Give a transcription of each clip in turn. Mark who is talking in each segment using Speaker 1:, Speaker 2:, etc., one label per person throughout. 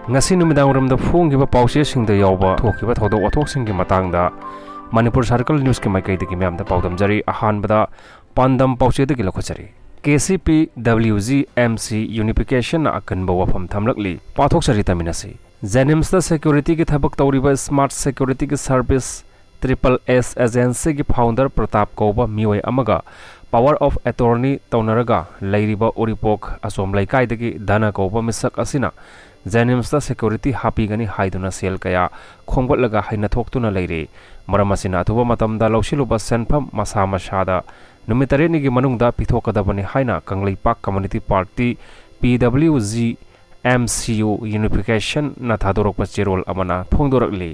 Speaker 1: ngasi numidang ramda phonggiba pause singda yawba thokiba thodok wathok singgi matangda Manipur Circle News ki maikai de ki myam da paudam jari ahanbada pandam pause de ki lokhachari KCP WG MC unification akan bawa pham thamlakli pathok sari taminasi Jenims da security ki thabak tawriba smart security ki service Triple S agency ki founder Pratap Koba Mioi amaga power of attorney taunaraga lairiba uripok asom laikai de ki dana koba misak asina Jenims da security happy gani haiduna sel kaya khongot laga haina thoktuna leire maramasina thuba matamda lawsiluba senpham masa masada numitare ni gi manungda pithokadabani haina Kanglaipak Community Party PWG MCU unification na thadorok pachirol amana phongdorakli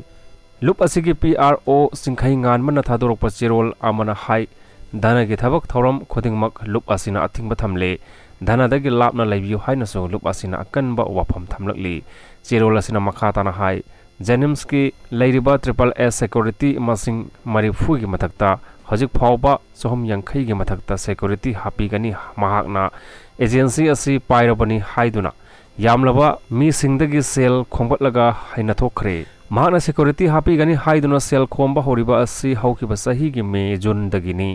Speaker 1: lup asigi PRO singkhai ngan man na thadorok pachirol amana hai dana gi thabak thoram khodingmak lup asina athingba thamle Dana dagi lapna laibiu haina so lup asina akanba wafam thamlakli chirol asina makha tana hai Jenims ki lairiba Triple S security masing marifu gi mathakta hojik phawba sohom yankhai gi mathakta security happy gani mahakna agency asi pairabani haiduna yamlaba mi singdagi sel khongbatlaga haina thokre mahakna security happy gani haiduna sel khomba horiba asi haukiba sahi gi me June dagini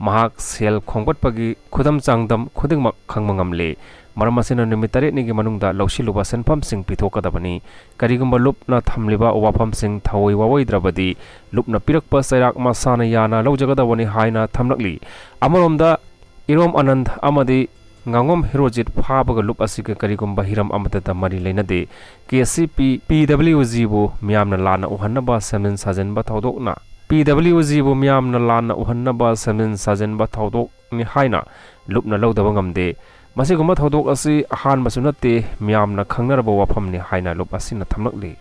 Speaker 1: mahak sel khongbat pagi khudam changdam khudingmak khangmangamle maramasina numitare ni gi manungda lawsiluba senpham sing pithokadabani karigumba lupna thamliba wafam sing thawoi wawoidrabadi lupna pirakpa sairak masana yana lawjagadabani haina thamlakli amaromda irom anand amadi ngangom herojit phabaga lup asiga karigumba hiram amatata mari leinade KCP PWG bu miyamna lana uhannaba semen sajenba thodokna PWG bu miyamna lana uhannaba semen sajenba thodok ni haina lupna lawdaba ngamde masiguma thodok asi ahan masunate miyamna khangnaraba wafamni haina lup asina thamlakli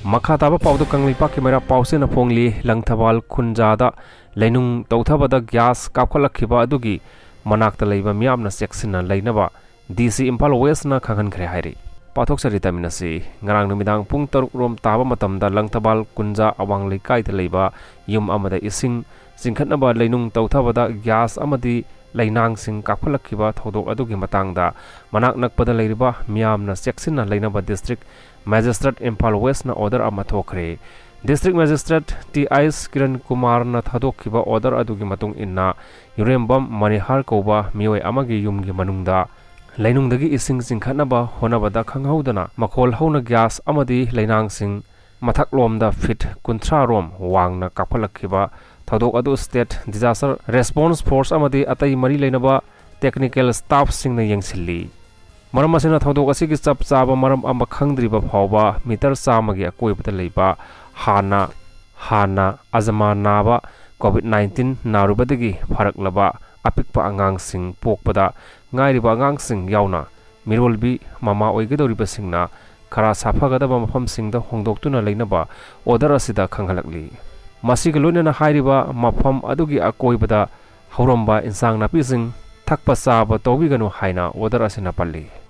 Speaker 1: makha taba pawdu Kanglaipak ki mera pause na phongli langthawal khunjada leinung tawthabada gas kapkhalakhiba adugi manakta leiba miyamna section leinaba DC Imphal West na kankhre hairi pathok sari taminasi ngarang numidang pung 3 rom taba matamda langthawal kunja awang leikai te leiba yum amada ising singkhatnaba leinung tawthabada gas amadi lainang sing kapkhalakhiba thodok adugi matangda manak nakpada leiriba miyamna section na leinaba district Magistrate Imphal West na order ama thokre District Magistrate T.I.S. Kiran Kumar na thadokhiba order adugi matung inna Yurembam Manihar Koba Mioi amagi yumgi manungda lainungdagi ising singkhatnaba honabada khanghaudana makhol hauna gas amadi lainang sing mathaklomda fit kunthra rom wangna kaphalakhiba thadok adu State Disaster Response Force amadi atai mari leinaba technical staff sing na yengsilli maram asina thodok asigi chap chaba maram amba khangdriba phawba meter samagi akoibata leiba hana azama naba COVID-19 narubadagi pharaklaba apikpa angang sing pokpada ngairiba angang sing yauna mirolbi mama oigedoriba singna khara safagadaba mafam singda hongdoktuna leinaba order asida khanghalakli masiga loinana hairiba mafam adugi akoibada hauramba insang napi sing thakpa saba tobiganu haina order asina palli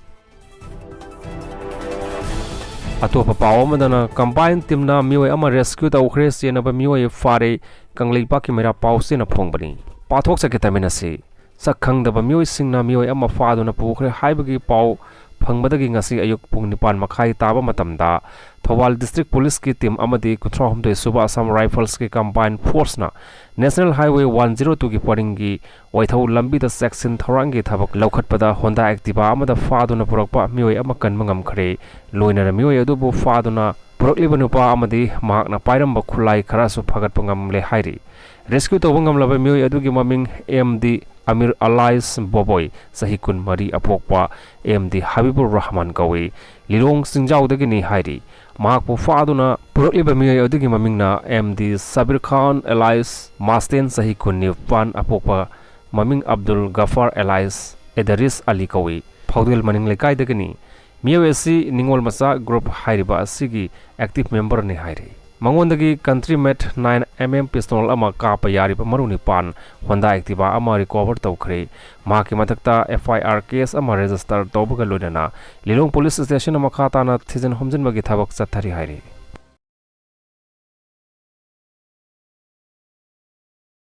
Speaker 1: atopa paw madana combine teamna Mioi ama rescue tawkhre senaba Mioi fare Kanglaipak ki mera pause na phongbani pathok sakitaminasi sakhangdaba Mioi singna Mioi ama faduna pukhre haibagi paw phangmadagi ngasi ayuk pung 9 makhai taba matamda Thawal District Police ki team amadi kuthra humdoi suba Assam Rifles ki combined force na National Highway 102 ki paringi waithau lambi da section thorangi thabak laukhatpada Honda Activa amada faduna purakpa Mioi ama kanmangam khare loina Mioi adubu faduna purakliba nupa amadi mahakna pairamba khulai kharasu phagat pangam le hairi rescue tawangam laba Mioi adugi maming MD Amir Alais Boboy sahikun mari apokpa MD Habibur Rahman kawi lilong singjau dagini hairi mahakpu faduna purakliba Mioi adugi mamingna MD Sabir Khan Alais Masten sahikun nipan apokpa maming Abdul Ghaffar Alais Edaris Ali kawi phawdel maning lekai dagini Mioi asi ningol masa group hairiba asigi active member ni hairi Mangondagi country mate 9mm pistol ama kapa yariba maruni pan Honda Activa ama recover tawkhre maki mathakta FIR case ama register tawbaga loinana Lilong police station ama khatana thijen homjin bagi thabak chathari hairi